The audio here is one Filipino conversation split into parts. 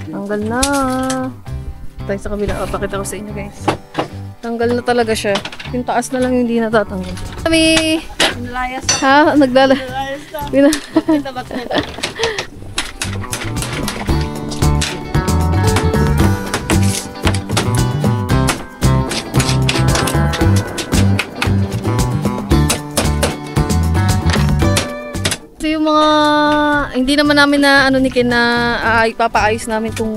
Tanggal na. Tayo sa kabila. Papakita ko sa inyo guys. Tanggal na talaga siya. Yung taas na lang hindi natatanggal. Kami! Nalayas na. Ha? Naglala. Nalayas na. Pina. Bakit? Ito yung mga hindi naman namin na ano ni Ken na ipapaayos namin tong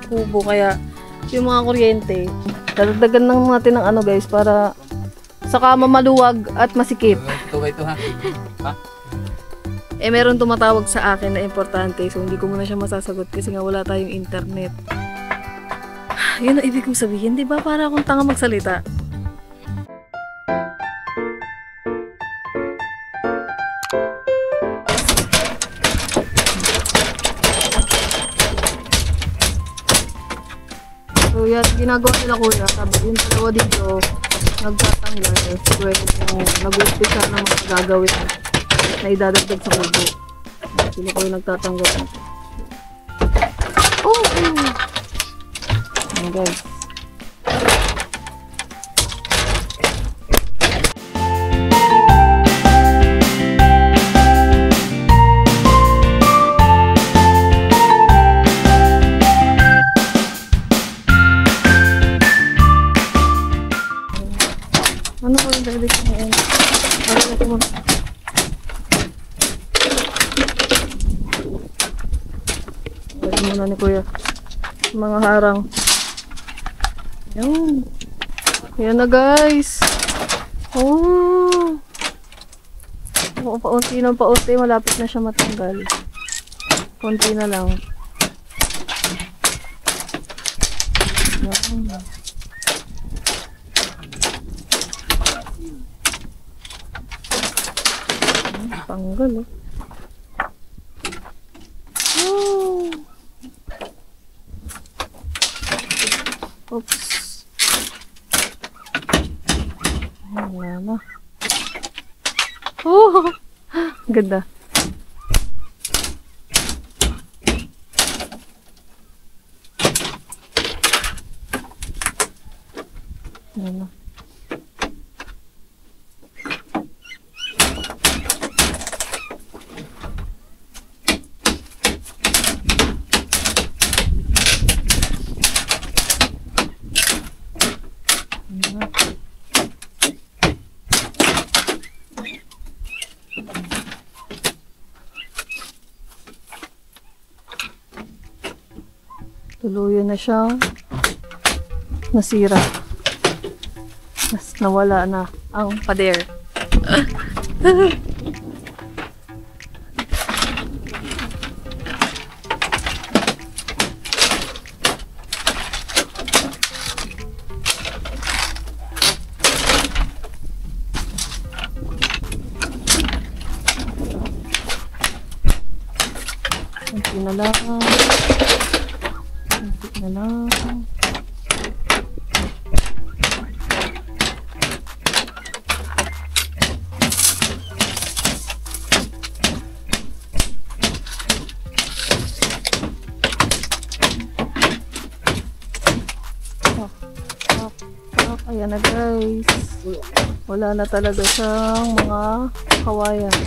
kubo kaya yung mga kuryente dadagdagan lang natin ng ano guys para saka mamaluwag at masikip. Ito ha. Ha? Eh meron tumatawag sa akin na importante so hindi ko muna siya masasagot kasi nga wala tayong internet. Yun ang ibig kong sabihin, di ba? Para akong tanga magsalita. So yan, ginagawa nila kuya. Sabi yung dalawa dito, nagtatanggal. Pwede yung nag-umpisa ng mga gagawin na idadagdag sa kubo. Sila ko yung nagtatanggal. Oh! Ayan guys. Ano ko yung dagdag ko ngayon? Ano na ito mo? Lagyan muna ni kuya. Mga harang. Yan. Yan na guys. Oh. Paunti ng paunti. Malapit na siya matanggal. Konti na lang. Yan. Tanggal oh. Oh. Oops. Wala na. Oh. Ganda. Wala na. Tuluyan na siyang nasira. Nawala na ang pader. Kunti na lang. Kunti na lang. Ayan na guys. Wala na talaga siyang mga kawayan.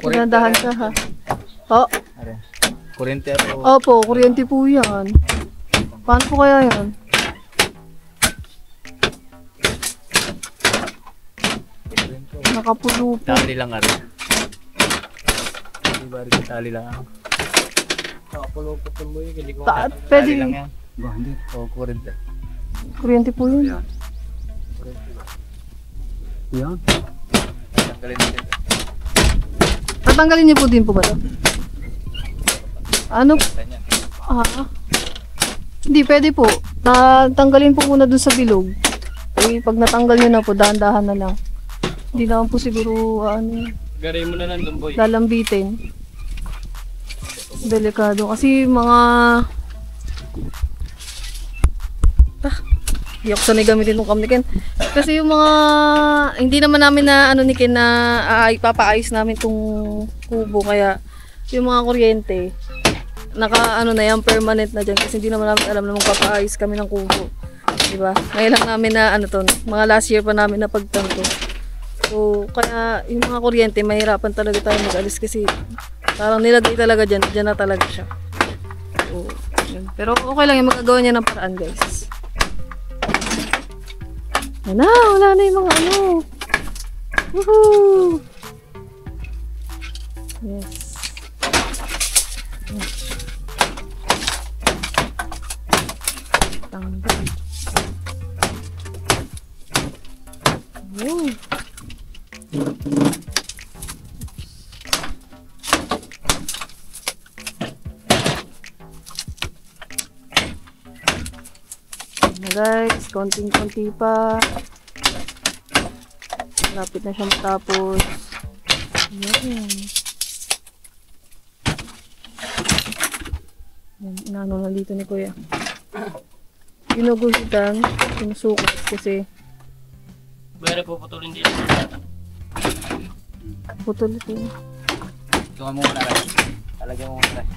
Pinadahan ka ha. Oh. Kuryente ako. Opo, kuryente po yan. Paano po kaya yan? Nakapulo po. Tali lang ari. Di ba rin tali lang. Nakapulo po mo yun. Hindi ko Pwede. lang yan. Hindi. O kuryente. Kuryente po yun. Yan. Tanggalin natin. Tatanggalin niyo po din po ba ito? Ano? Hindi, pwede po. Tanggalin po muna dun sa bilog. Eh, pag natanggal nyo na po, dahan-dahan na lang. Hindi naman po siguro, Garay mo na lang dun, boy. lalambitin. Delikado. Kasi mga... Hindi ako sanay gamitin itong cam ni Ken. Kasi yung mga, hindi naman namin na ano ni Ken na ipapaayos namin itong kubo. Kaya yung mga kuryente, naka ano na yan, permanent na dyan. Kasi hindi naman namin alam na magpapaayos kami ng kubo. Diba? Ngayon lang namin na ano to, mga last year pa namin na pagtanto. So, kaya yung mga kuryente, mahirapan talaga tayo mag-alis kasi parang nilagay talaga dyan, dyan na talaga siya. So, yun. Pero okay lang yung magagawa niya ng paraan, guys. Yan na, wala na yung mga ano. Woohoo! Yes. Tanggal. Yun. Guys, konting-konti pa. Lapit na siya matapos. Ayan. Inano na dito ni Kuya. Ginuguhitan, sinusukot kasi Pwede po putulin dito. putol ito. Ito mo muna rin. Talagyan mo muna rin.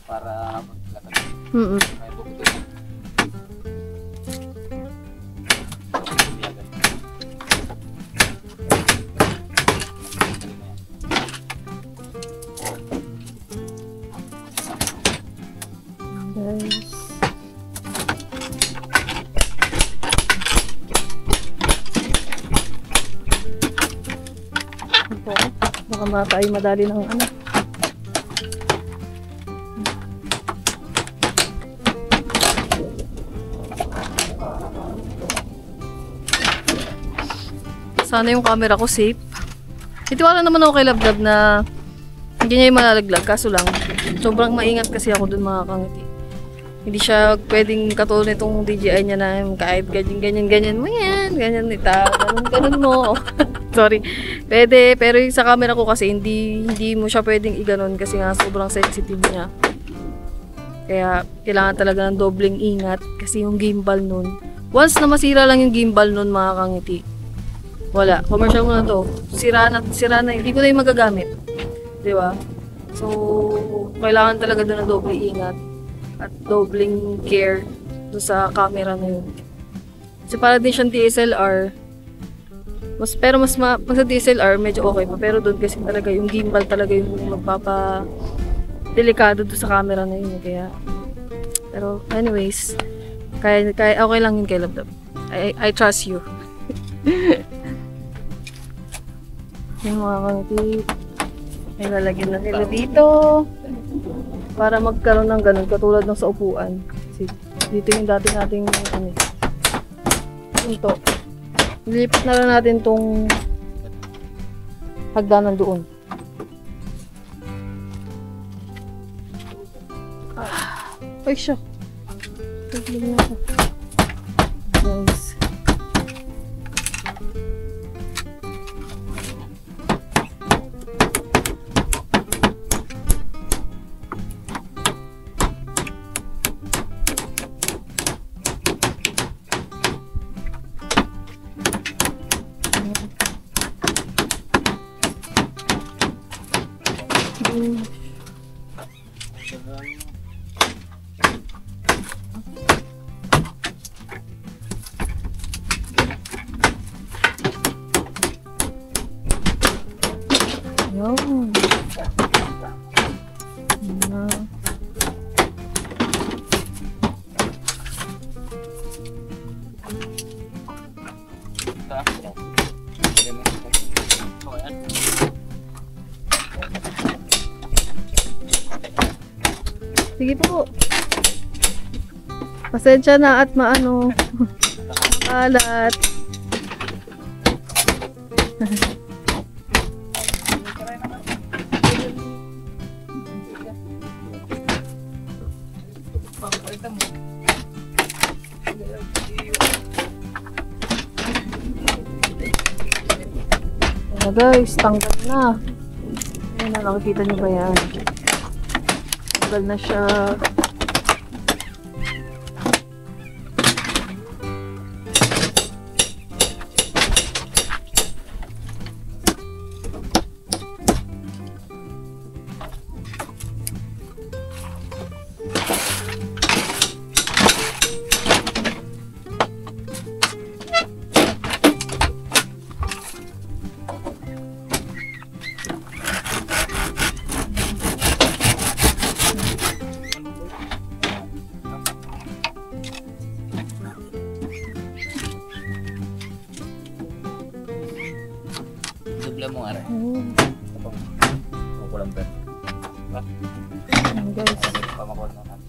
Para maglatag. May puputulin. Guys. Ito, baka matayo madali ng ano. Sana yung camera ko safe. Itiwala naman ako kay Lablab na hindi niya yung malalaglag, kaso lang sobrang maingat kasi ako dun mga kangiti. Hindi siya pwedeng katulad nitong DJI niya na kahit ganyan mo yan, ganyan ita, ganun mo. Sorry. Pwede, pero yung sa camera ko kasi hindi mo siya pwedeng iganon kasi nga sobrang sensitive niya. Kaya kailangan talaga ng dobleng ingat kasi yung gimbal nun. Once na masira lang yung gimbal nun mga kangiti, wala. Commercial mo na to. Sira na. Hindi ko na yung magagamit. Di ba? So, kailangan talaga doon ng doble ingat at doubling care doon sa camera na yun. Kasi para din siyang DSLR, pero mas sa DSLR medyo okay pa. Pero doon kasi talaga yung gimbal talaga yung magpapa-delikado doon sa camera na yun. Kaya, pero anyways, kaya okay lang yun kay Lablab. I trust you. Yung mga kangti, ay lalagyan na nila dito para magkaroon ng ganun katulad ng sa upuan. Kasi dito yung dati nating ano, ito. Nilipat na lang natin tong hagdanan doon. Ay siya. Tignan na siya. Guys. Yun. Sige po. Pasensya na at maano. Kalat. Ayan guys, tanggal na. Ayan na, nakikita nyo ba yan? Tanggal na siya. Oh. Kukulang ba? Ayan guys. Pamakol na natin.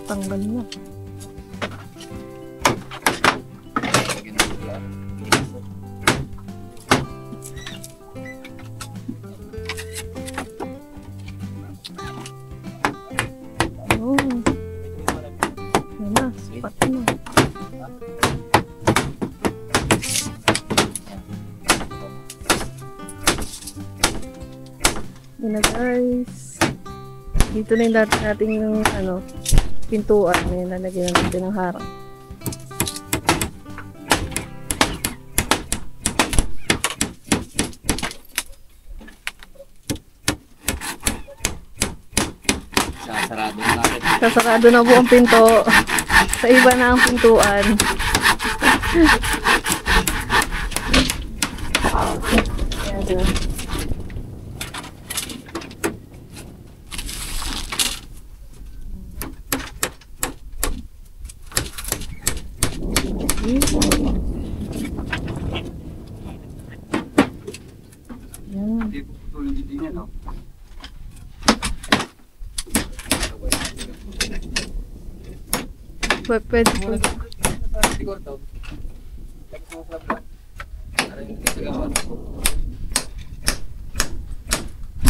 Tanggal na. Oh. Yan na, sapat na. Yan na guys. Dito na yung dati natin yung pintuan. Ngayon lalagyan natin ng harang. Sasarado na natin. Sasarado na po ang pinto. Sa iba na ang pintuan. Ayan. Ayan. Hindi po putulin din yan, no? Pwede po. Siguro to. Tapos mo sa vlog. Aray, kasi gawin.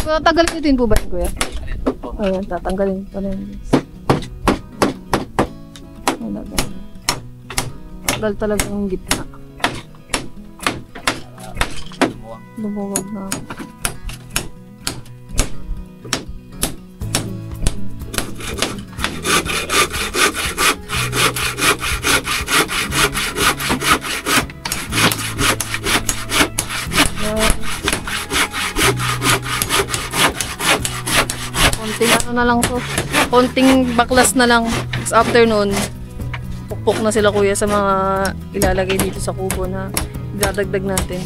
Tatanggalin din po ba yun, kuya? Ano? Ayan, tatanggalin pa rin. Wala ba? Tagal talaga ang gitna. Lumuwag na. Konting na lang to. Konting baklas na lang. Sa afternoon, pukpok na sila kuya sa mga ilalagay dito sa kubo na idadagdag natin.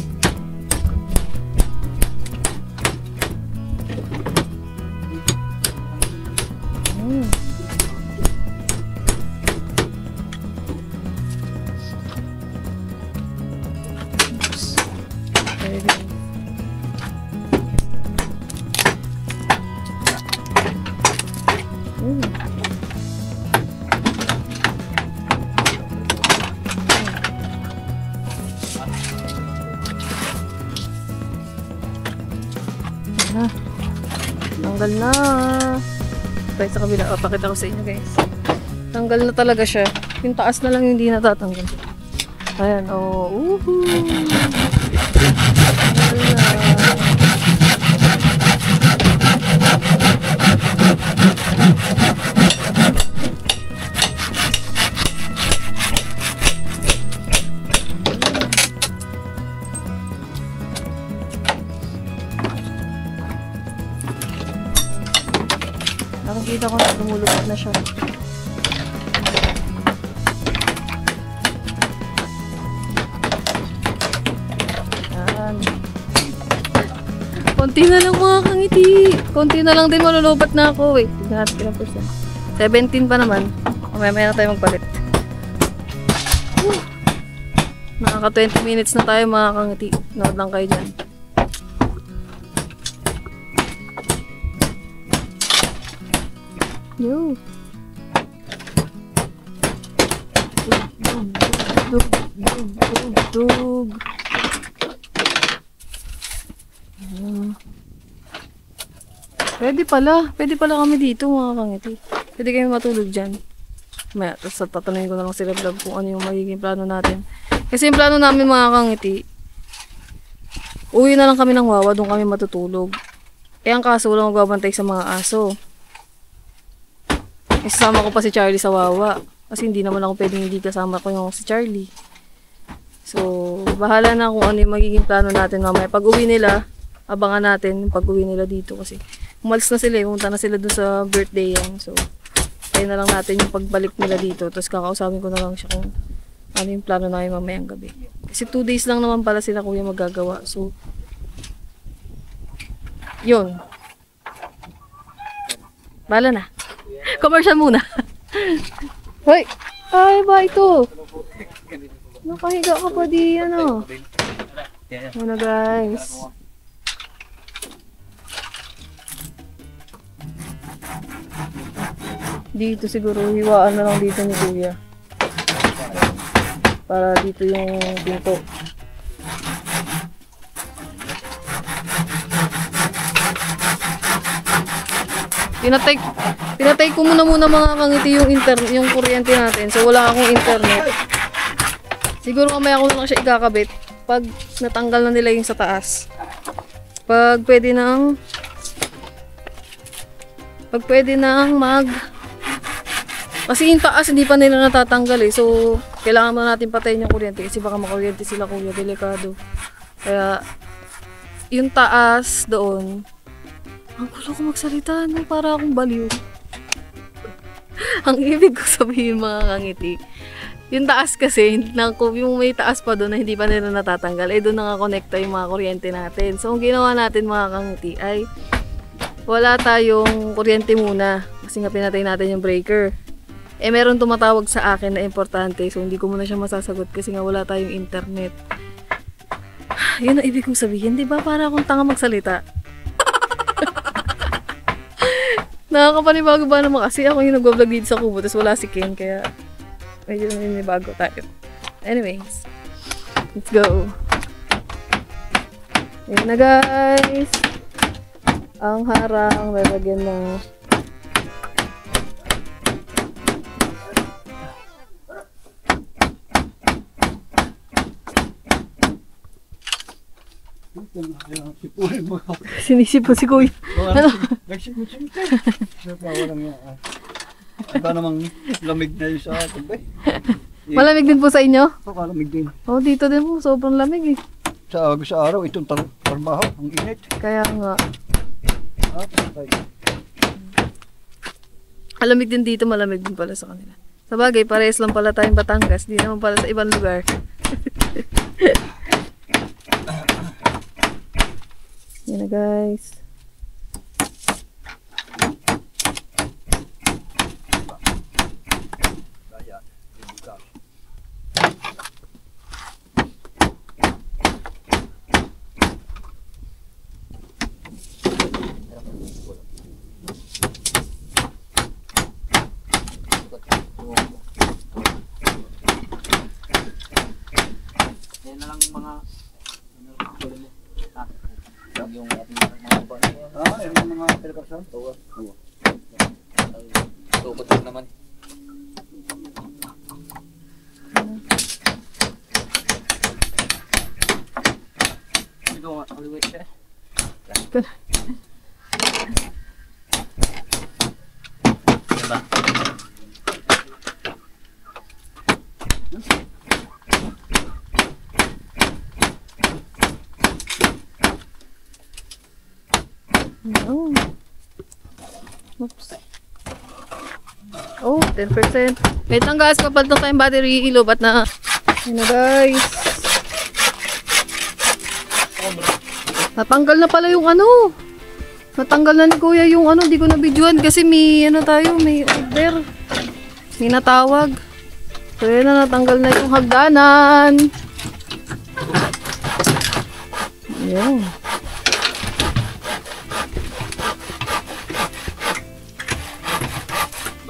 Na. Tanggal na. Okay, sa kabila. Pakita ko sa inyo guys. Tanggal na talaga siya. Yung taas na lang yung hindi natatanggal. Ayan. Oh. Woohoo! Tanggal na. Nakikita ko na lumulubog na siya. Yan. Konti na lang mga kangiti. Konti na lang din malulubat na ako. Wait, tignan natin ilang percent. 17 pa naman. Mamaya na tayo magpalit. Nakaka 20 minutes na tayo mga kangiti. Nood lang kayo dyan. Yo. Dug. Pwede pala kami dito mga kangiti. Pwede kami matulog dyan. Maya, tapos tatanungin ko na lang sila vlog kung ano yung magiging plano natin. Kasi yung plano namin mga kangiti, uwi na lang kami ng Wawa, doon kami matutulog. Eh ang kaso, walang magbabantay sa mga aso. Isasama ko pa si Charlie sa Wawa. Kasi hindi naman ako pwedeng hindi kasama ko yung si Charlie. So, bahala na kung ano yung magiging plano natin mamaya. Pag uwi nila, abangan natin yung pag uwi nila dito. Kasi umalis na sila, pumunta na sila dun sa birthday yan. So, kaya na lang natin yung pagbalik nila dito. Tapos kakausapin ko na lang siya kung ano yung plano namin mamayang gabi. Kasi 2 days lang naman pala sila kuya magagawa. So, yun. Bala na. Commercial muna. Hoy! Ay ba ito? Nakahiga ka pa di, ano? Muna guys. Dito siguro, hiwaan na lang dito ni Kuya. Para dito yung pinto. Pinatay ko muna mga kangiti yung kuryente natin. So wala akong internet. Siguro mamaya ko na lang siya ikakabit pag natanggal na nila yung sa taas. Pag pwede nang kasi yung taas hindi pa nila natatanggal eh. So kailangan mo natin patayin yung kuryente kasi baka makuryente sila Kuya, delikado. Kaya yung taas doon, ang gusto ko magsalita, no? Para akong baliw. Ang ibig ko sabihin mga kangiti, yung taas kasi, yung may taas pa doon na hindi pa nila natatanggal, eh doon nakakonekta yung mga kuryente natin. So ang ginawa natin mga kangiti ay wala tayong kuryente muna kasi nga pinatay natin yung breaker. Eh meron tumatawag sa akin na importante, so hindi ko muna siya masasagot kasi nga wala tayong internet. Yun ang ibig kong sabihin, di ba? Para akong tanga magsalita. Nakakapanibago ba naman kasi ako yung nag-vlog dito sa kubo tapos wala si Ken, kaya medyo bago tayo. Anyways, let's go. Ayan na guys. Ang harang lalagyan na sinisipo si Kuya. Iba namang lamig na yun sa atin ba? Malamig din po sa inyo? Ito kalamig din. Oh, dito din po. Sobrang lamig eh. Sa araw, itong trabaho, ang init. Kaya nga. Okay. Malamig din dito, malamig din pala sa kanila. Sa bagay, parehas lang pala tayong Batangas. Di naman pala sa ibang lugar. Yan na guys. Yan na lang mga yung ating mga babae. Yung mga telekarsan? Oo. Tukot lang naman. Ikaw nga, kaliwit siya. Diba? Oh. Oops. Oh, 10%. Wait lang guys, kapalitan tayong battery, ilobat na. Yun na guys. Natanggal na pala yung ano. Natanggal na ni Kuya yung ano, di ko na videoan kasi may ano tayo, may order. May natawag. So yun na, natanggal na yung hagdanan. Ayan.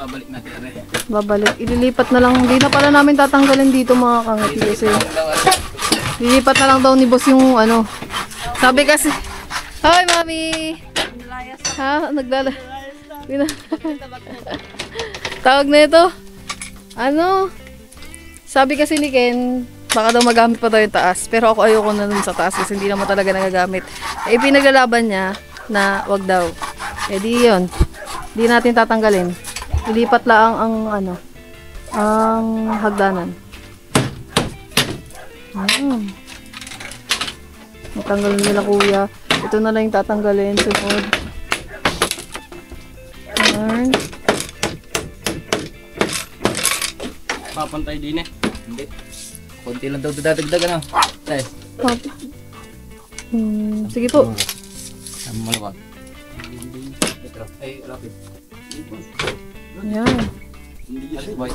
Babalik natin rin. Babalik. Ililipat na lang. Hindi na pala namin tatanggalin dito mga kangati kasi lilipat na lang daw ni boss yung ano. Sabi kasi, hi mami! Ha? Nagdala. Tawag na ito. Ano? Sabi kasi ni Ken, baka daw magamit pa daw yung taas. Pero ako ayoko na nun sa taas kasi hindi naman talaga nagagamit. Eh pinaglalaban niya na wag daw. Eh di yun. Di natin tatanggalin. Ilipat lang ang ano, ang hagdanan. Natanggalin nila Kuya. Ito na lang yung tatanggalin. Sunod. Ayan. Papantay din eh. Hindi. Konti lang daw dadagdag ano. Tay. Sige po. Ang maluwag. Ito. Ay, lapit. Ayan. Yes, boy.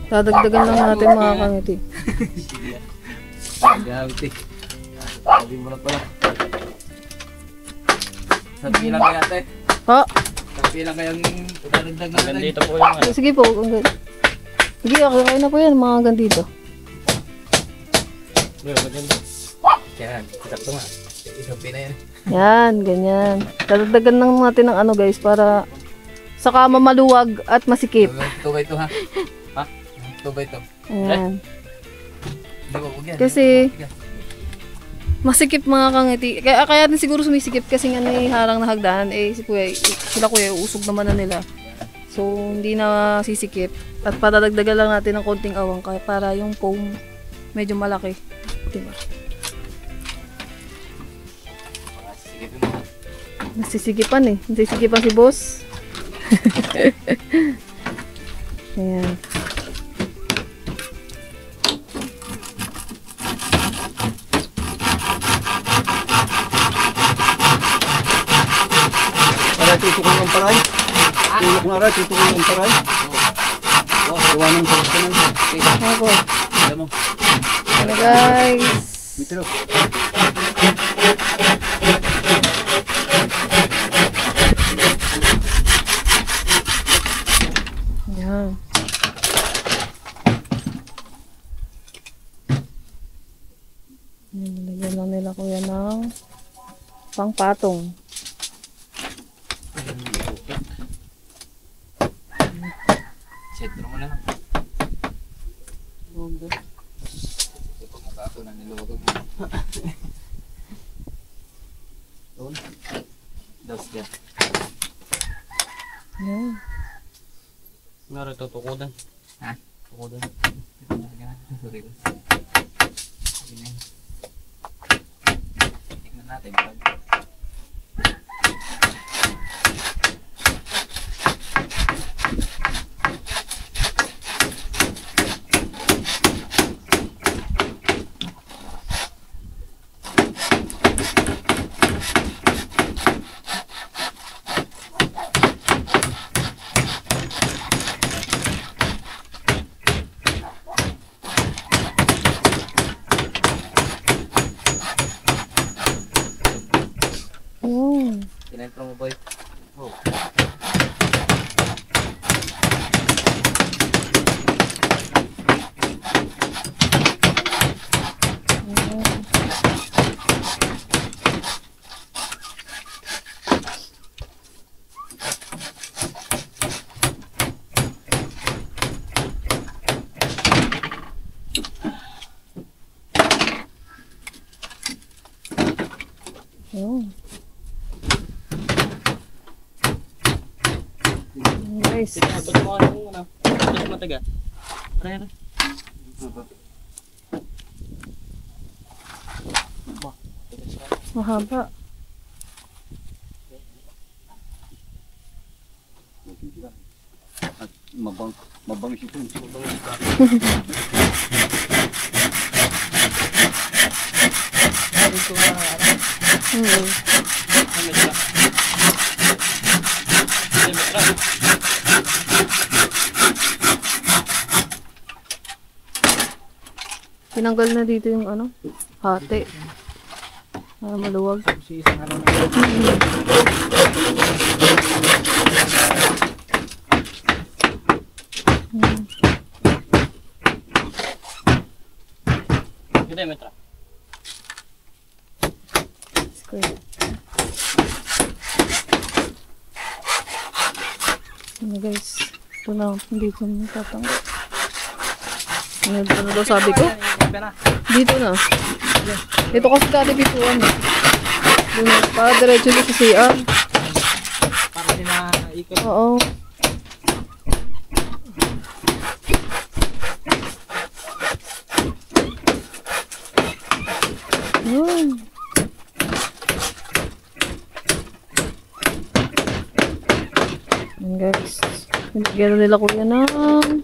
Dadagdagan lang natin mga kangiti. Gamit eh. Sabi mo na pala. Sabi lang kaya ate. Ha? Sabi lang kayang dadagdag na natin. Dito po yung ano. Sige po. Sige, okay na po yan mga hanggang dito. Maganda. Kaya, sakto nga. Isang pina yan. Yan, ganyan. Dadagdagan lang natin ng ano guys para saka mamaluwag at masikip. 2 by 2 ha? Ha? 2 by 2. Ayan. Hindi ko, huwag yan. Kasi masikip mga kangiti. Kaya din siguro sumisikip kasi nga may harang na hagdanan. Eh, sila kuya, usog naman na nila. So, hindi na sisikip. At patadagdagan lang natin ng konting awang kaya para yung foam medyo malaki. Diba? Sige mo. Nasisikipan eh. Nasisikipan si boss. Ayan. Para tutukon ng paray. Tulok na rin, tutukon ng paray. Gawa ng sarap na. Ako. Alam mo. Ano guys? Mitro. Ayan. Nilagyan lang nila kuya ng pangpatong. Sentro mo na lang. Ito pag makato na niluwag mo. Doon. Dos dyan. Ayan. Nga rin tutukodan. Ha? Tukodan. Sorry ko. Sige na yun. Tingnan natin. Ayan. Kinentro mo boy. Oh. Ayan. Guys. Ba't mo ano muna? Ba't mataga? Tara. Mahaba. At mabangis ito. Tinanggal na dito yung ano, hati. Para maluwag. Si isang ano na. Ganda yung metra. Square. Ano guys, ito na, dito na tatanggal. Ano daw sabi ko? Dito na. Ito kasi dati bituan eh. Dito, para diretso dito sa CR. Para din na ikot. Oo. Yun. Yan guys. Nilagyan na nila kuya ng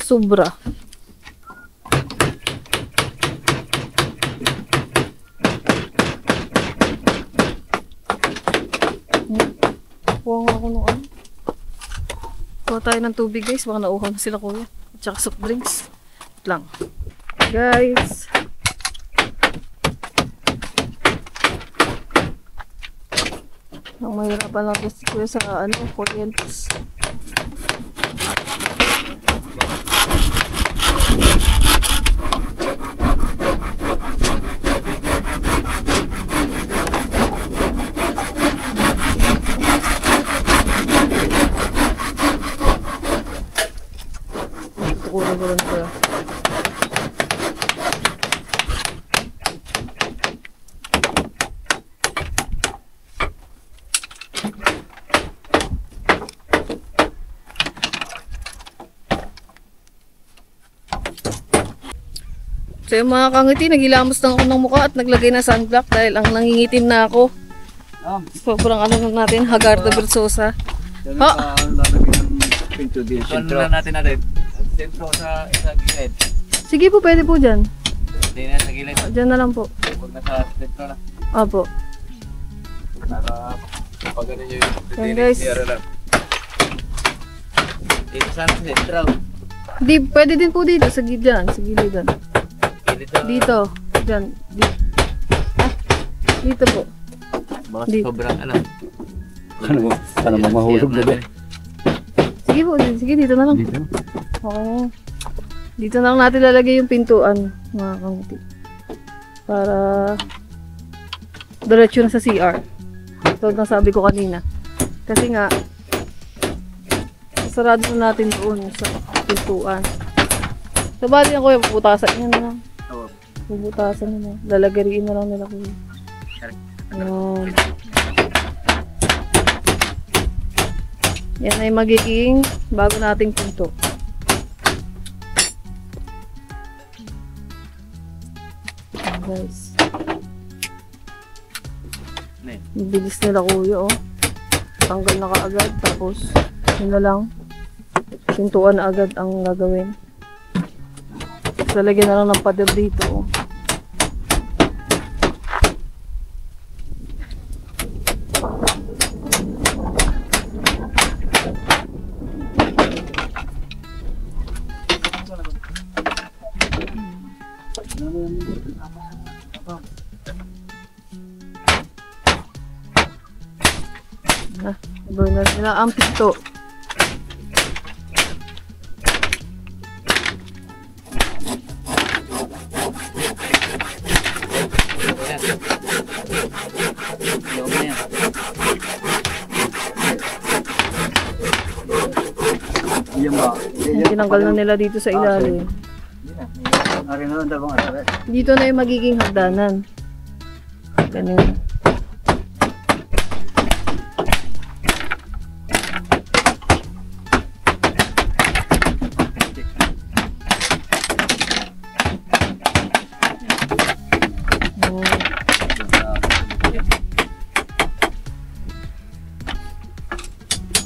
sobra. Kuha nga ako nung ano. Kuha tayo ng tubig guys. Baka nauhaw na sila kuya. At saka soft drinks. Wait lang. Guys. Ang mahirapan lang kasi kuya sa ano, kuryentes. Tukurin ko lang kuya. So yung mga kangiti, nagilamos lang ako ng mukha at naglagay na sunblock dahil ang nangingitim na ako. Sobrang ano natin, Hagarda Versosa. Yan Ha? ang lalagyan ng pinto din. Ito na natin. Sentro sa isang gilid. Sige po, pwede po dyan. Hindi na sa gilid. Dyan na lang po. Huwag na sa sentro na. Opo. Para pag ano nyo yung Yan, guys. Dito sana sa sentro. Di, pwede din po dito, sa gilid, sa gilid. Dito. Dito. Dyan. Dito. Ah, dito po. Baka Dito. sobrang ano. Sana mo mahulog na din. Sige po, sige dito na lang. Dito. Okay. Dito na lang natin lalagay yung pintuan, mga kangiti. Para diretso na sa CR. Ito na sabi ko kanina. Kasi nga, sarado na natin doon sa pintuan. So, bali na kuya, puputasan niya na lang. Oo. Puputasan na lang. Lalagariin na lang nila kuya. Ayan. Yan ay magiging bago nating pinto. Ayan, guys. Ang bilis nila kuya, oh. Tanggal na kaagad. Tapos, yun na lang. Pintuan na agad ang gagawin. Tapos, lalagyan na lang ng pader dito, oh. Gawin na nila ang pinto. Yan ba? Tinanggal na nila dito sa ilalim. Ari na lang dalawang araw. Dito na yung magiging hagdanan. Ganun.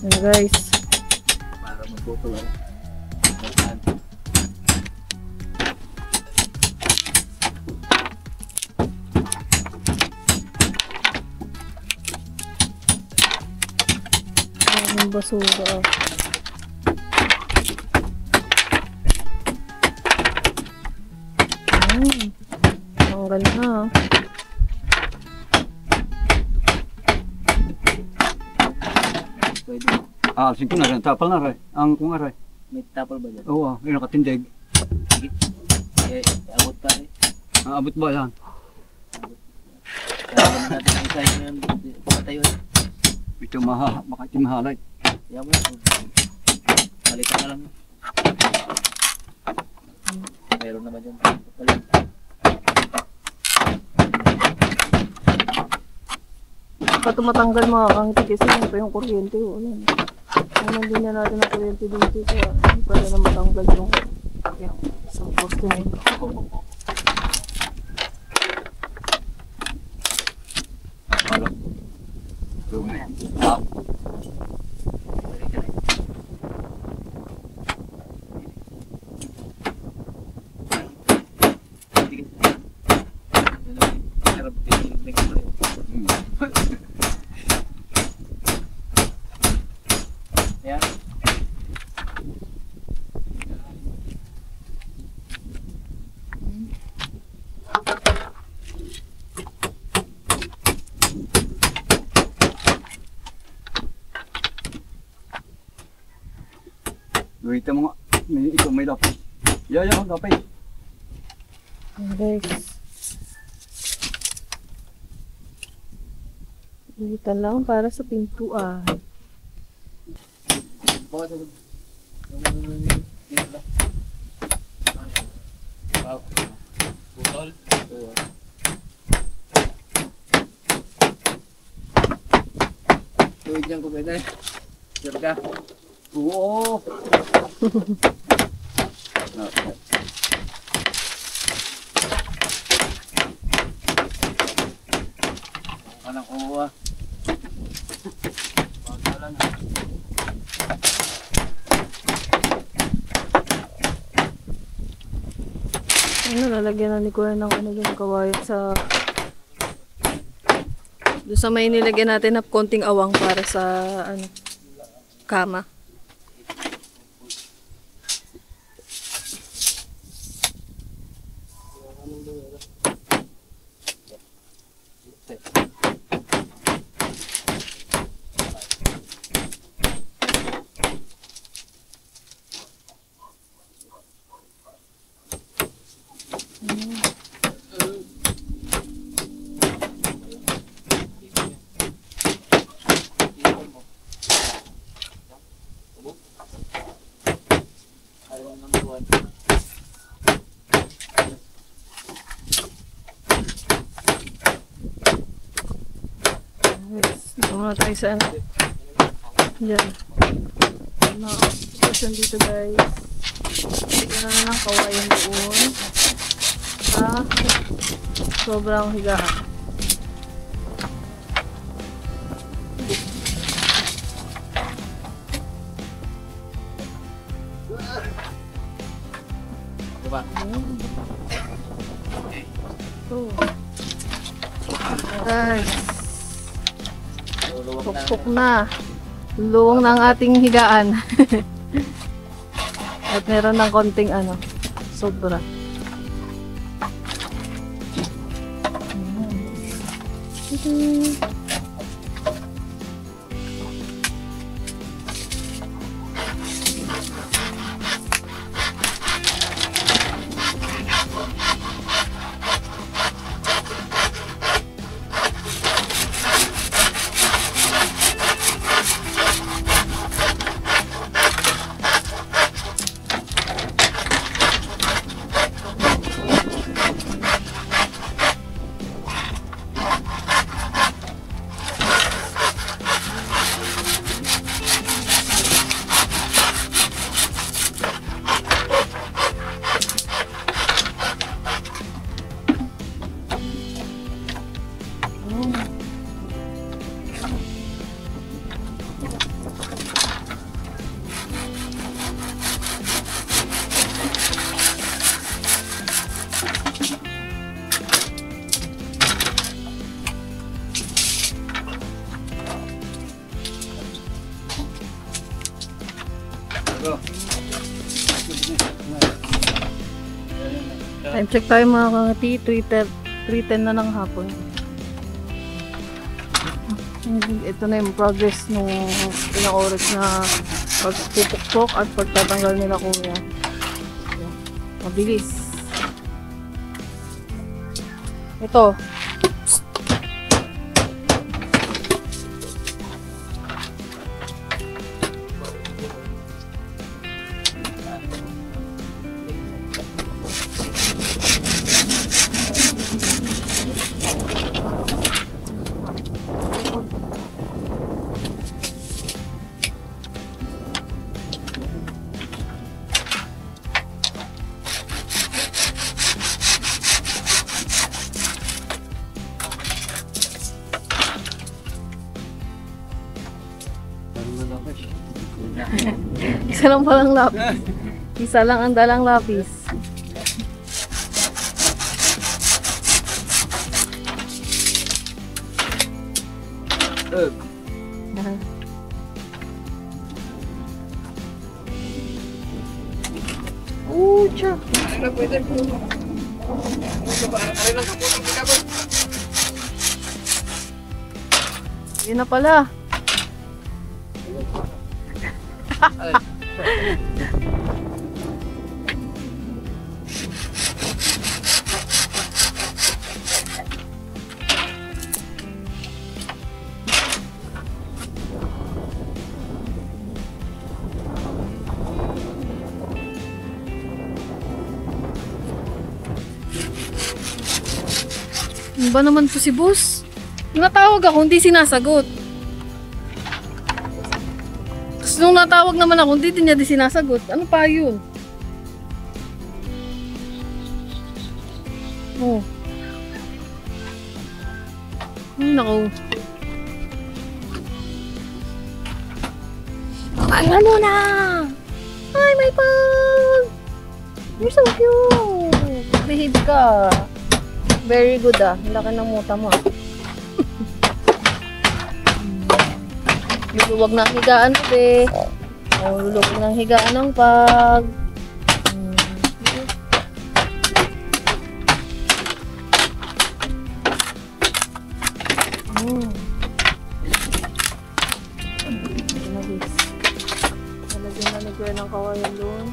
Ayan guys. Para magpupulong. Yung basura. Tanggal na. Pwede. Alsin ko na rin. Tapal na rin. Ang kung aray. May tapal ba dyan? Oo, yun nakatindig. Sige. Abot pa rin. Abot ba yan? Kaya naman natin ang isa yung patayo. Ito makati mahalay. Kaya mo. Balikan na lang. Meron naman dyan. Balik. Pag tumatanggal mga kangiti kasi yun pa yung kuryente. Ayan. Ayan din na natin ang kuryente dito. Kaya para na matanggal yung isang poste na ito. Luwita mo nga. Ikaw may lapay. Yan, lapay. Guys. Luwitan lang para sa pintuan. Putol. Tuwid yan ko pwede. Sure ka? Oo. No. Anong kuha? Pagkalan na. Ano, lalagyan na ni Kuya ng ano yung kawayan sa... Doon sa may nilagyan natin na konting awang para sa ano, kama. Dito muna tayo sa ano. Diyan. Nakakasyon dito guys. Lagyan na ng kawayan doon. Sa sobrang higaan. Diba? Oh. Guys. Pukpuk na. Luwang na ang ating higaan. At meron ng konting ano, sobra. Time check tayo mga kangati, 3:10 na ng hapon. Ito na yung progress nung ilang oras na pagpupukpok at pagtatanggal nila kuya. Mabilis. Ito. Isa lang palang lapis. Isa lang ang dalang lapis. Ucha. Yun na pala. Ano ba naman to si boss? Natawag ako, hindi sinasagot. Tapos nung natawag naman ako, hindi din niya di sinasagot. Ano pa yun? Oh. Ay, naku. Ano na? Hi, my pug! You're so cute! Behave ka. Very good ah. Laki ng muta mo. Luluwag ng higaan ko be. Luluwag ng higaan ng pag. Talagyan na nagwe ng kawayan doon.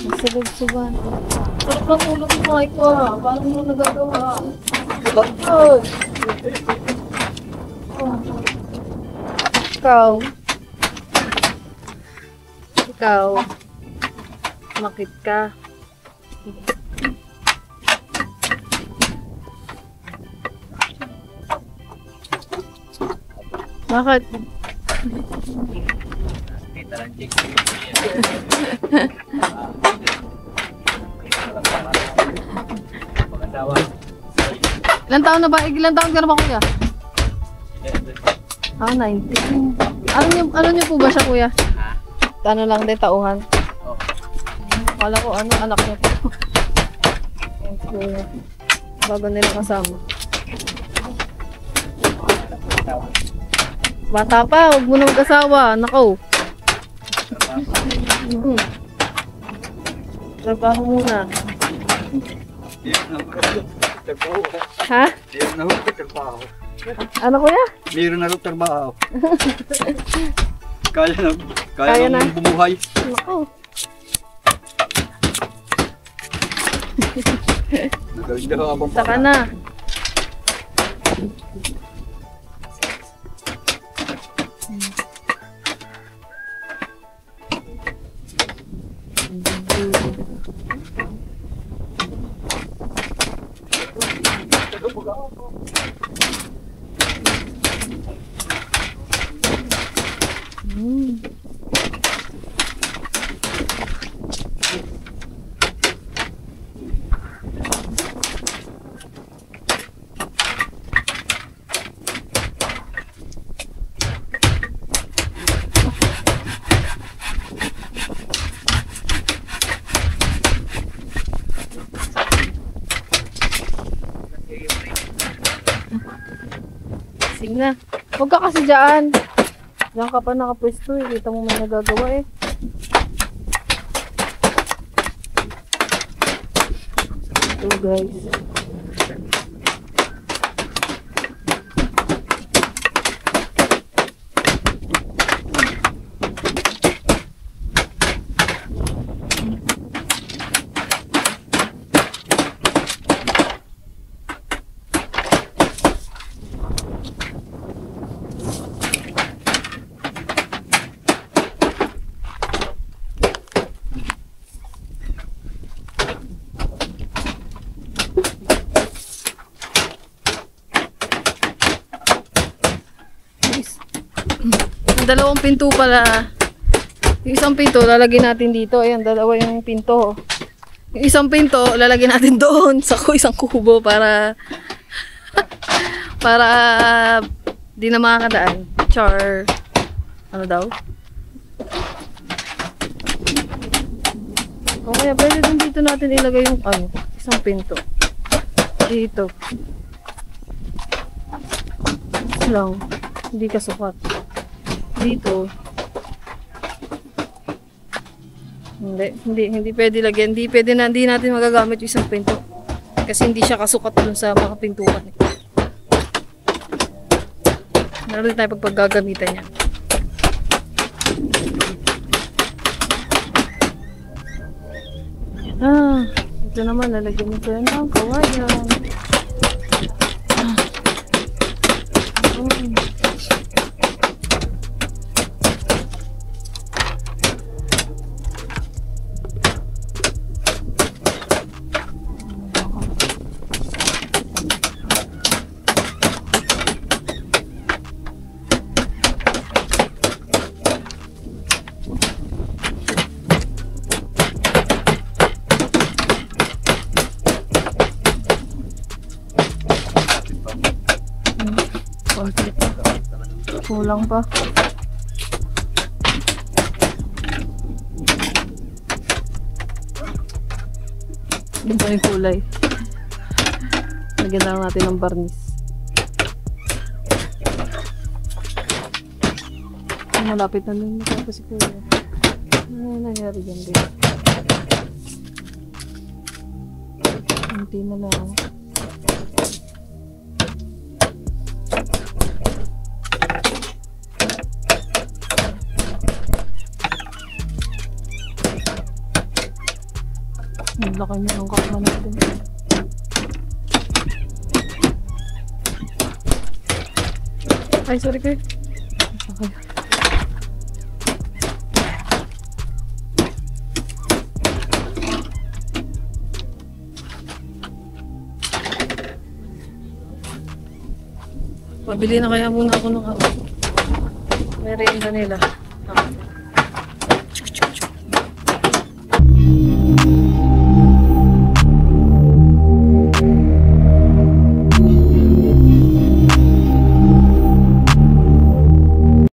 Masalubsuban. Sarap lang ulo ko kahit ko ha. Paano mo nagagawa? Oh. Ikaw. Ikaw. Makit ka. Bakit? Ilan taon na ba? Ilan taon ka na ba kuya? 19. Ano niyo po ba siya kuya? Ano lang din tauhan? Wala ko anak niya po. Bago nila kasama. Bata pa, huwag mo na mag-asawa. Nako. Trabaho muna. Ha? Meron na rin trabaho. Ano kuya? Meron na rin trabaho. Kaya na bumuhay. Nako. Nagawin na habang Saka na. Na, huwag ka kasi dyan. Diyan ka pa nakapwesto eh. Kita mo may nagagawa eh. Ito guys. Dalawang pinto pala. Yung isang pinto, lalagyan natin dito. Ayan, dalawa yung pinto. Yung isang pinto, lalagyan natin doon sa isang kubo para para di na makakadaan. Char. Ano daw? O kaya pwede din dito natin ilagay yung isang pinto. Dito. Ito lang. Hindi kasukat. Dito. Hindi pwede lagyan. Hindi natin magagamit yung isang pinto. Kasi hindi siya kasukat dun sa mga pintuan. Meron tayo pagpagagamitan niya. Ito naman, lalagyan nito yan ng kawayan. Kulang pa. Yun pa yung kulay. Lagyan lang natin ng barnis. Malapit na din ito si kuya. Ano nangyari dyan din? Hindi na lang. Naglaki niya ng kakma natin. Ay, sorry kayo. Okay. Pabili na kaya muna ako ng merienda nila.